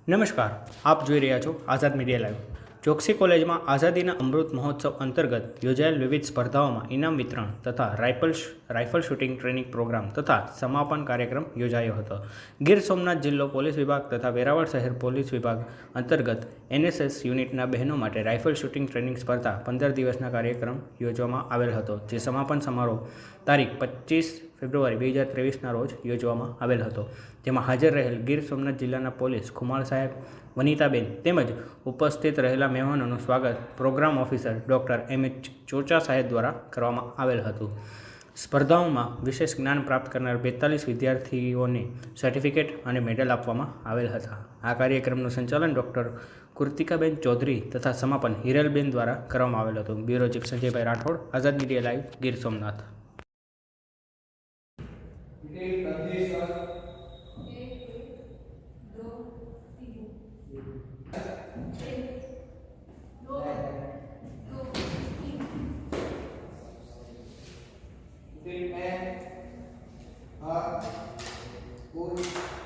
નમસ્કાર, આપ જોઈ રહ્યા છો આઝાદ મીડિયા લાઈવ। ચોકસી કોલેજમાં આઝાદીના અમૃત મહોત્સવ અંતર્ગત યોજાયેલ વિવિધ સ્પર્ધાઓમાં ઇનામ વિતરણ તથા રાઇફલ શૂટિંગ ટ્રેનિંગ પ્રોગ્રામ તથા સમાપન કાર્યક્રમ યોજાયો હતો। ગીર સોમનાથ જિલ્લો પોલીસ વિભાગ તથા વેરાવળ શહેર પોલીસ વિભાગ અંતર્ગત NSS યુનિટના બહેનો માટે રાઇફલ શૂટિંગ ટ્રેનિંગ સ્પર્ધા 15 દિવસના કાર્યક્રમ યોજવામાં આવેલ હતો, જે સમાપન સમારોહ તારીખ 25 ફેબ્રુઆરી 2023ના રોજ યોજવામાં આવેલ હતો, જેમાં હાજર રહેલ ગીર સોમનાથ જિલ્લાના પોલીસ ખુમાર સાહેબ, વનિતાબેન તેમજ ઉપસ્થિત રહેલા મહેમાનોનું સ્વાગત પ્રોગ્રામ ઓફિસર ડૉક્ટર MH ચોચા સાહેબ દ્વારા કરવામાં આવેલ હતું। સ્પર્ધાઓમાં વિશેષ જ્ઞાન પ્રાપ્ત કરનાર 42 વિદ્યાર્થીઓને સર્ટિફિકેટ અને મેડલ આપવામાં આવેલ હતા। આ કાર્યક્રમનું સંચાલન ડૉક્ટર કૃતિકાબેન ચૌધરી તથા સમાપન હિરલબેન દ્વારા કરવામાં આવેલ હતું। બ્યુરો ચીફ સંજયભાઈ Rathod, Azad media live, Gir Somnath. Good.